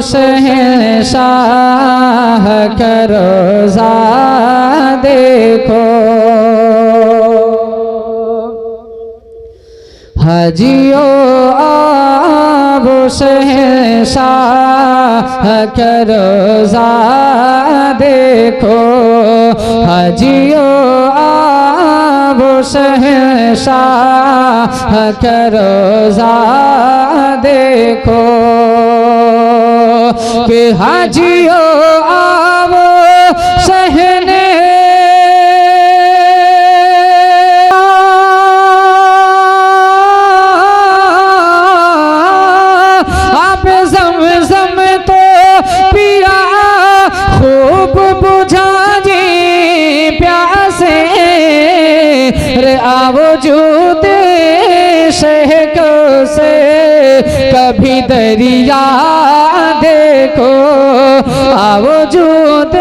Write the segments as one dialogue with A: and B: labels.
A: शहंशाह का रोज़ा देखो। हाजियों वो शहंशाह का रोज़ा देखो। हाजियों वो शहंशाह का रोज़ा देखो। कि हाजियों वो शहने आवजूद शहक से कभी दरिया देखो। आवजूद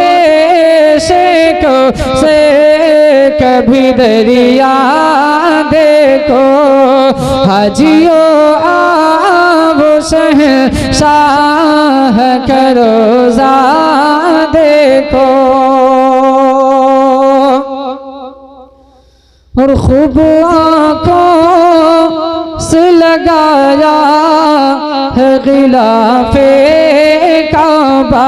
A: शहक से कभी दरिया देखो। हाजियों आवो शहंशाह का रोज़ा देखो। और खूब आँखों से लगाया है गिलाफे काबा।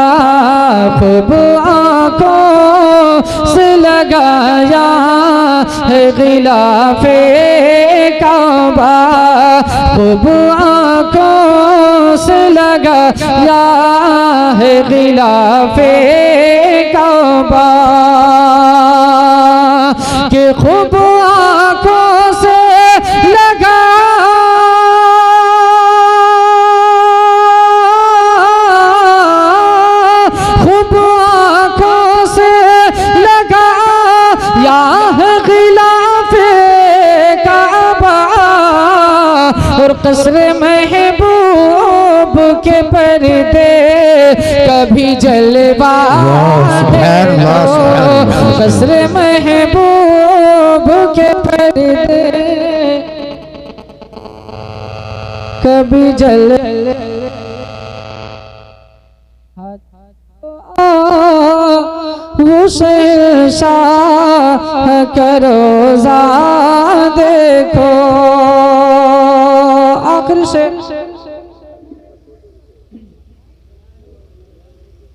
A: खूब आँखों से लगाया है गिलाफे काबा। खूब आँखों से लगाया है गिलाफे काबा। कि खूब आँखों से लगा खूब आँखों से लगा या है गिलाफे काबा। और कसरे महबूब के पर्दे कभी जलवा देखो। कसरे महबूब के पर्दे कभी जल वो शहंशाह का रोज़ा देखो। आखिर से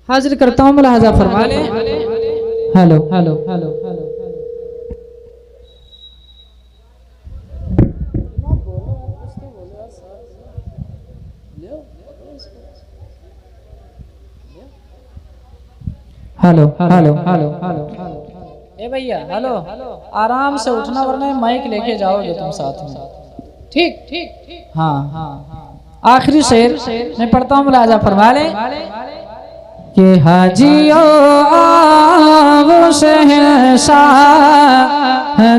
A: हाजिर करता हूँ, मुलाहाजा फरमा लें। Hello hello hello hello hello hello hello hello. ए भैया हेलो, आराम से उठना वरना माइक लेके जाओगे तुम साथ में। ठीक ठीक ठीक। हाँ हाँ। आखिरी शेर मैं पढ़ता हूँ, मुलाहाजा फरमा लें। कि हाजियों वो शहंशाह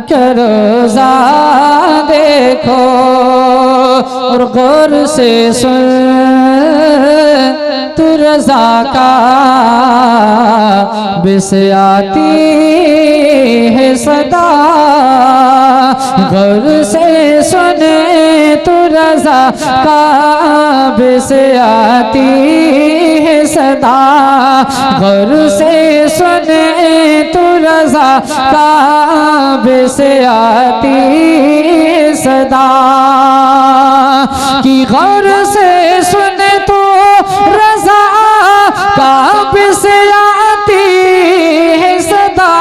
A: का रोज़ा देखो। और गौर से सुन तू रज़ा का बिस आती है सदा। गौर से सुने तू रज़ा का बिस आती है सदा। गौर से सुने तू रज़ा का बिस आती है सदा। कि गौर से सुने तो रज़ा का बिस आती है सदा।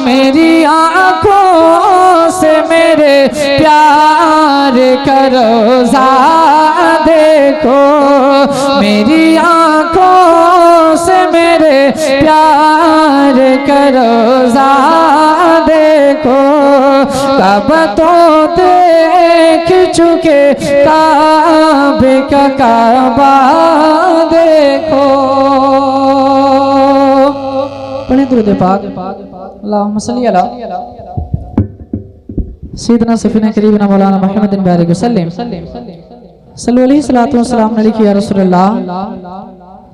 A: मेरी आँखों से मेरे प्यार का रोज़ा देखो। मेरी आँखों से मेरे प्यार का रोज़ा देखो। काबा तो देख चुके, काबे का काबा देखो। पढ़ें दुरूद पाक। अल्लाहुम्मा सल्ली अला सय्यिदना सफ़ीना करीबना मौलाना मुहम्मद बारिक वसल्लम। सल्लल्लाहु अलैहि वसल्लम अलैहि या रसूलल्लाह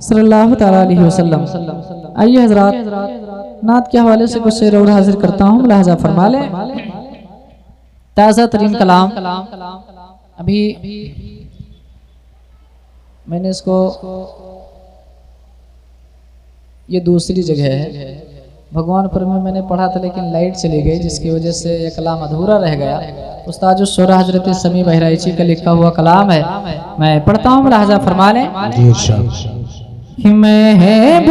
A: सल्लल्लाहु तआला अलैहि वसल्लम। आइए हज़रात, नात के हवाले से कुछ शेर और हाजिर करता हूँ, मुलाहाजा फरमा लें। ताज़ा तरीन कलाम अभी मैंने इसको, ये दूसरी जगह है, भगवानपुर में मैंने पढ़ा था लेकिन लाइट चली गई जिसकी वजह से यह कलाम अधूरा रह गया। उस्ताद शुरा हजरत समी बहराइची का लिखा हुआ कलाम है, मैं पढ़ता हूँ, मुलाहजा फरमा लें। महबूब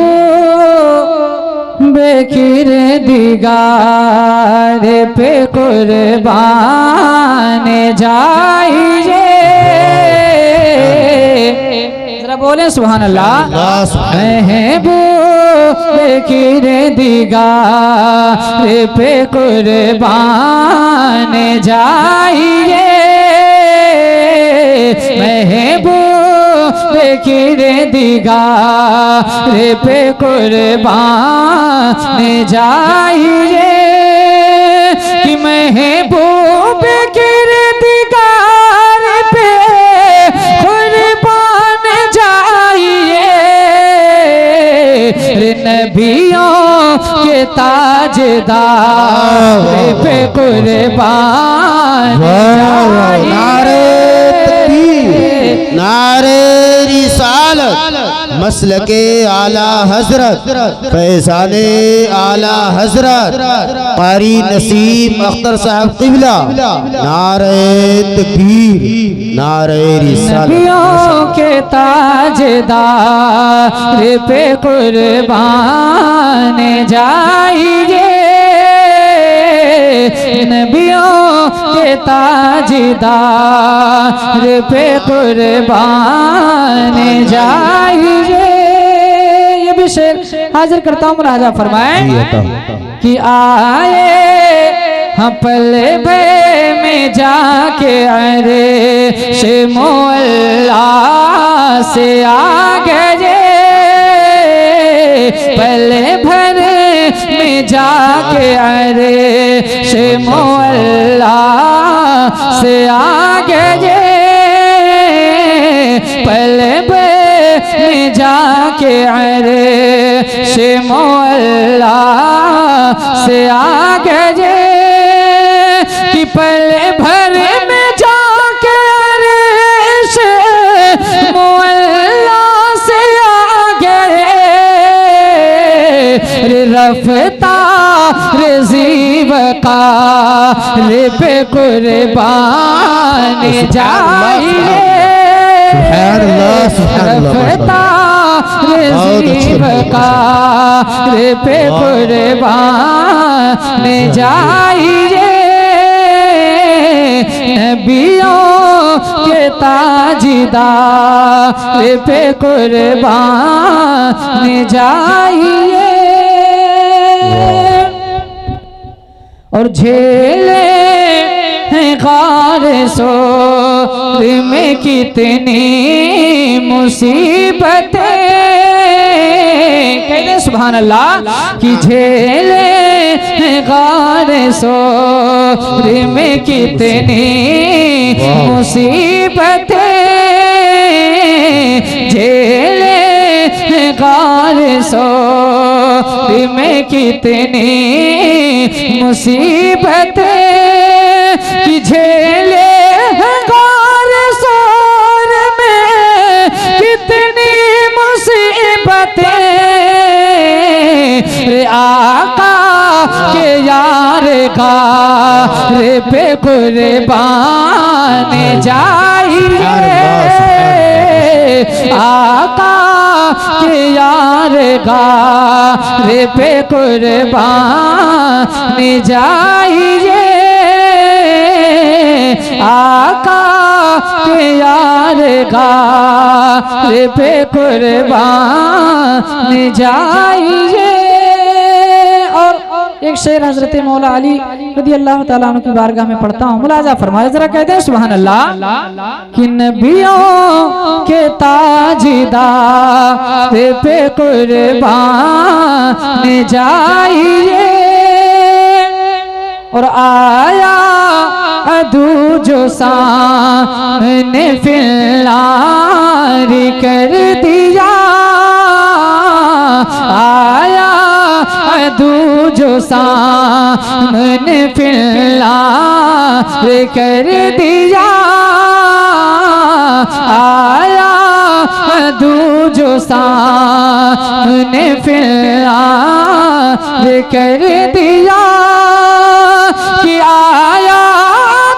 A: बेखिर दिगार पे कुर्बान जाइए, जरा बोले सुभान अल्लाह। महबूब बेखिर दिगार पे कुर्बान जाइए, महबूब बेखिर दिगार पे कुर्बान जाइए, कि महबूब बेखिर दिगार पे कुर्बान जाइए, नबियों के ताजदार पे कुर्बान जाइए।
B: नारे रिसालत मसलके आला हजरत फैज़ाने आला हजरत कारी नसीम अख्तर साहब क़िबला, नारे तकबीर, नारे रिसालत।
A: नबियों के ताजदार पे कुर्बान जाइए, नबियों के ताजदार पे कुर्बान जाइए। ये भी शेर हाजिर करता हूँ, मुलाहजा फरमाएं कि आए हम पले भे में जाके अरे से मोल्ला से आगे, पले भर में जाके अरे से मोल्ला से आगे, पले में जाके अरे से मोल्ला से आगे, कि पले भर में जाके अरे से मोल्ला से आगे, रफ्तार जीव का रे पे कुर्बान जाइए, रफ्तार जीव का रे पे कुर्बान जाइए, नबियों के ताजदार पे कुर्बान जाइए। और झेले हैं गार सोर में कितनी मुसीबतें, कहते सुभान अल्लाह, कि झेले हैं गार सोर में कितनी मुसीबतें, झेले हैं गार सोर में कितनी मुसीबतें, कि झेले हैं गार सोर में कितनी मुसीबतें, रे आका के यार का रे पे कुर्बान जाइए, आका के यार का रे पे कुर्बान जाइए, आका के यार का रे पे कुर्बान जाइए। और एक शेर हजरत मौला अली रज़ी अल्लाह ताला अन्हु की बारगाह में पढ़ता हूँ, मुलाजा फरमाए, जरा कहते हैं सुभान अल्लाह, कि नबियों के ताजदार पे कुर्बान जाइए, और आया अदू जो सामने फिल्लारी कर दिया, आया अदू जो सामने फिल्लारी कर दिया, आया सामने फिर कर दिया कि आया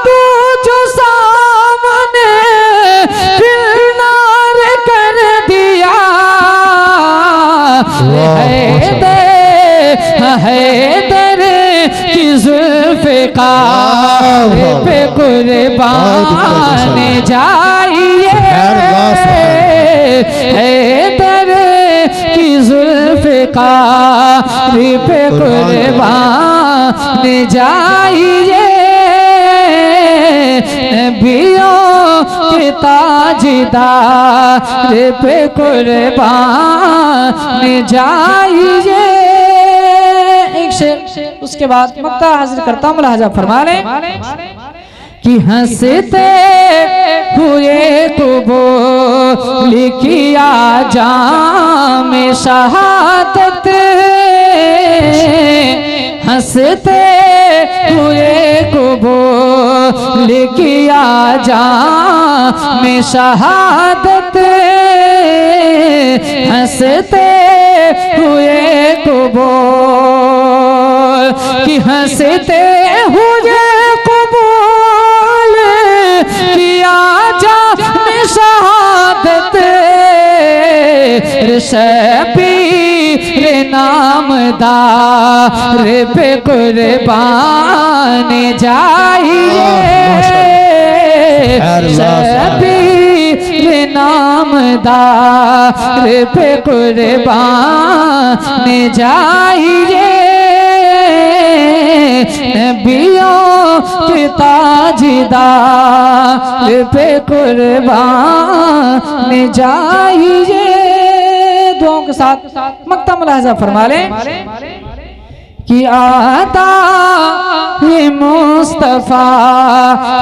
A: तू जो सामने फिर कर दिया। हैदर की जुल्फ़िकार पे कुर्बान जाइए, हैदर की जुल्फ़िकार पे कुर्बान जाइए। नबियों के ताजदार पे कुर्बान जाइए। एक शेर उसके बाद मक्ता हाजिर करता हूँ, मुलाहाजा फरमा लें कि हंसते हुए कबूल किया जाम शहादत, हंसते हुए कबूल किया जाम शहादत, हंसते हुए कबूल कि हंसते हुए कबूल किया जाम शहादत। शबीर नामदार पे कुर्बान जाइए, शबीर नामदार पे कुर्बान जाइए। नबियों के ताजदार पे कुर्बान जाइए। दुआओं के साथ मक्ता मुलाहजा फरमा लें कि आता ये मुस्तफा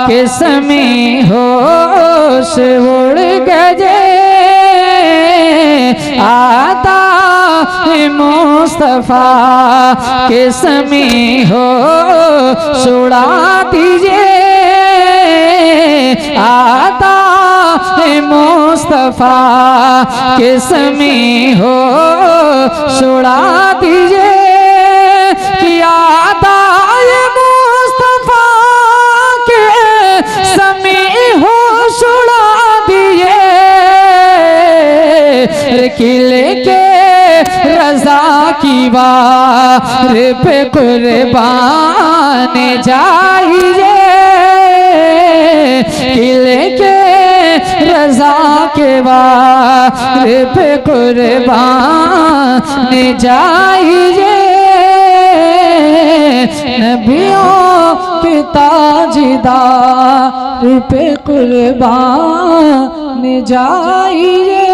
A: के समी होश उड़ गए, आता ये मुस्तफा के समी होश उड़ा दीजिए, आता मुस्तफा के समी हो छुड़ा दीजिए कि आता मुस्तफा के समी हो छुड़ा दिए। किले के रजा की वार पे कुर्बान जाइए, किले के रजा के वार पे कुर्बान जाइए। नबियों के ताजदार पे कुर्बान जाइए।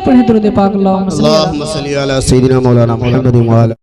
A: पढ़े दुरूद पाक अल्लाहुम्मा सल्ली अला सय्यिदिना मौलाना मुहम्मद व अला